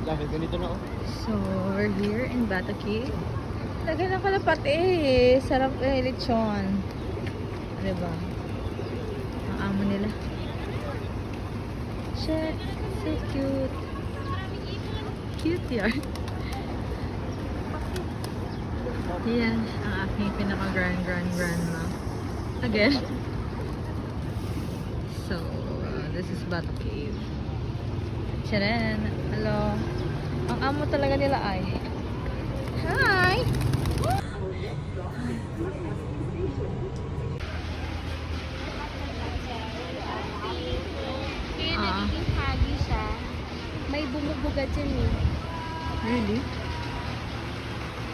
Dahil ganito na So, we're here in Bata Cave. Lagay ng kalapat eh. Sarap eh, lechon. Diba? Ang amo nila. Check. So cute. Cute yan. Yan ang aking pinaka-grandma. Again. So, this is Bata Cave. Charan. Hello. Ang amo talaga nila ay. Hi! Kaya nagiging hagi siya. May bumubuga dyan eh. Really?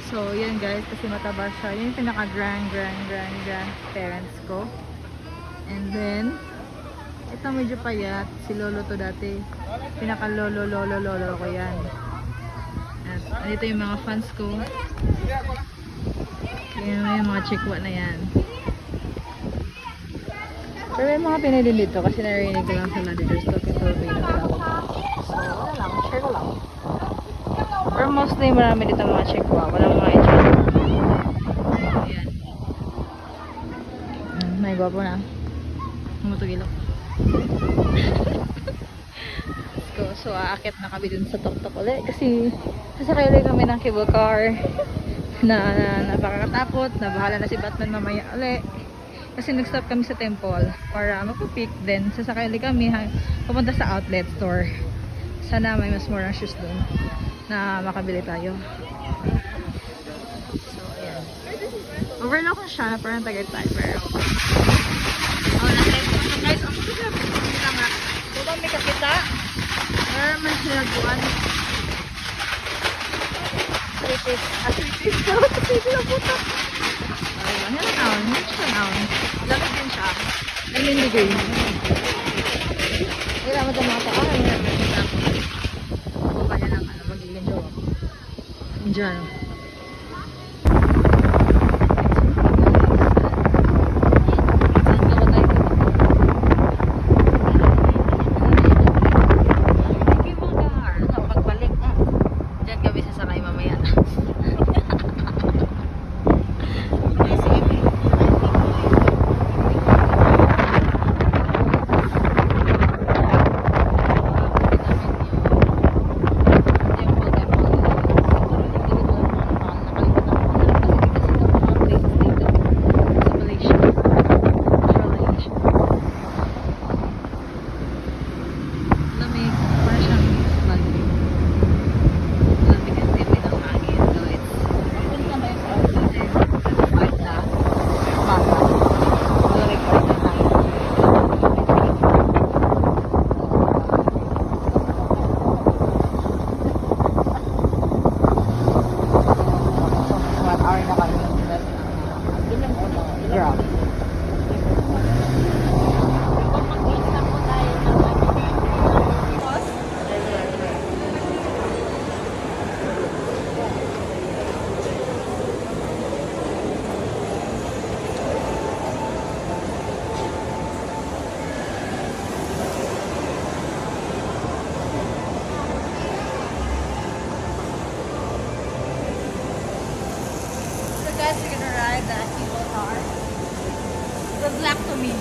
So, yan guys, kasi mataba siya. Yan yung pinaka-grand parents ko. And then, ito medyo payat. Si lolo to dati. Pinaka-lolo ko yan. At andito yung mga fans ko. Yan yung mga chikwa na yan. Pero may mga pinili dito kasi narinig ko lang sila dito sa Filipino. So, wala lang. Share ko lang. Pero mostly marami dito mga chikwa. Walang mga itsura. Ayan. May gwapo na. Mutugilok. So, aakit na kami dun sa tok-tok ulit kasi sasakay ulit kami ng cable car na napakakatakot, na bahala na si Batman mamaya ulit kasi nag-stop kami sa temple para magpo-pick, then sasakay ulit kami pupunta sa outlet store. Sana may mas murang shoes dun na makabili tayo. So, ayan. Overlook ko siya na parang Tagaytay pero nasa ito guys, ako siya nga so may kapita man sila buwan. Sweeties. Sweeties. Sweeties na puto. Ayun. Yan naon. Yan siya naon. Lamig din siya. 9 degrees. Wala mo ito mga taan. Baba niya lang. Mag-ilan siya. Diyan. Guys, we're gonna ride the cable car. It was black to me.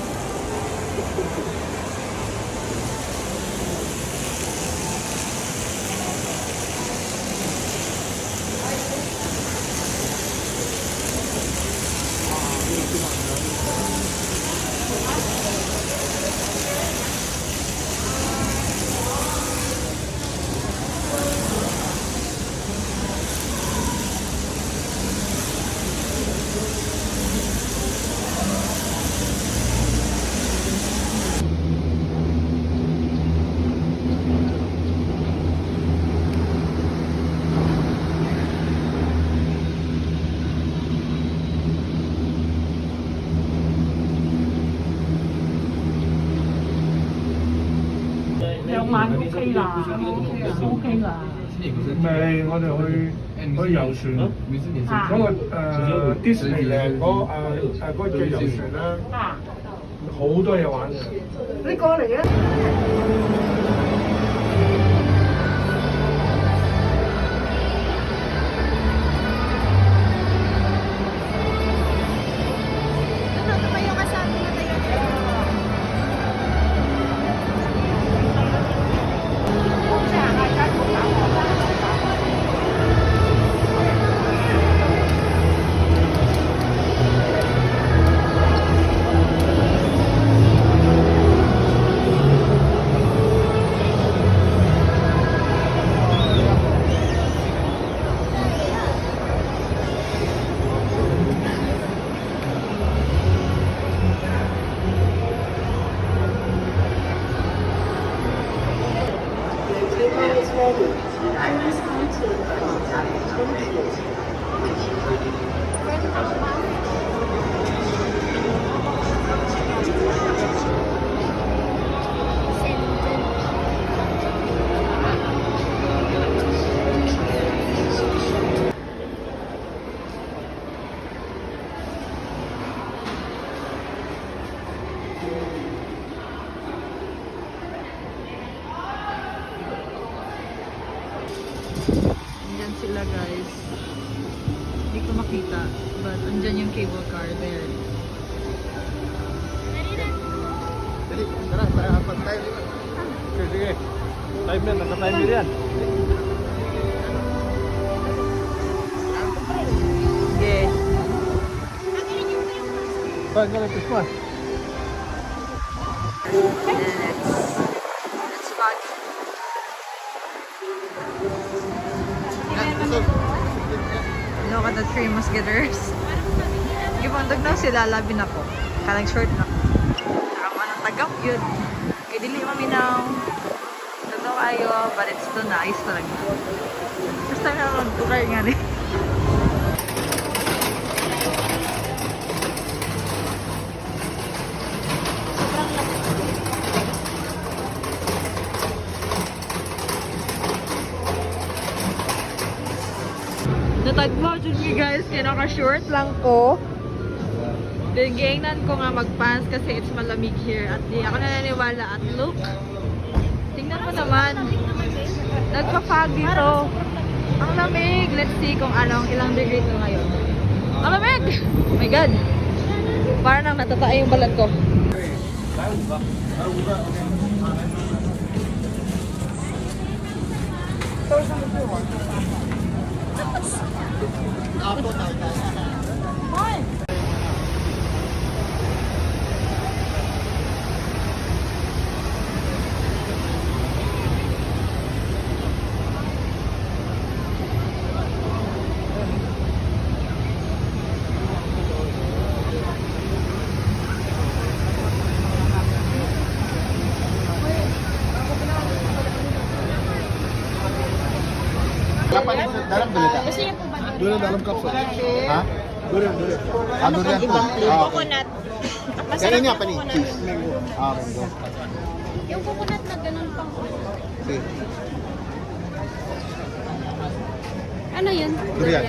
晚 OK 啦，OK 啦。咪我哋去遊船，嗰個Disneyland 嗰個嘅遊船啦，好多嘢玩嘅。你過嚟啊！Ano ba yung kasama mo tayo? Andyan sila guys. Hindi ko makita. But andyan yung cable car there. Tara, pag-time din. Sige. Time na, naka-time din yan. Okay. Saan ka na Christmas? Let's walk. Look at the three musketeers. Gipandog na sila, labi na ko. Kanang short na ko. Nakama ng tagap yun. Kaya dili maminaw. Totoo ayo, but it's too nice talaga. First time na mag-try nga rin. Natagmo dyan nga guys, kinaka-short lang ko. Gingnan ko nga mag-pants kasi it's malamig here at di ako naniniwala at look. Tingnan mo naman. Nagpa-fog dito. Ang lamig. Let's see kung ilang degree ito ngayon. Ang lamig! Oh my god. Parang nang natatay yung balat ko. Dalam dulu tak? Gusto niyo po ba doon? Dulu dalam kapsul. Ha? Dulu. Ano pang ibang flavor? Coconut. Yang ini apa nih? Cheese. Mango. Mango. Yung coconut na ganun pang Okay. Ano yun? Durian.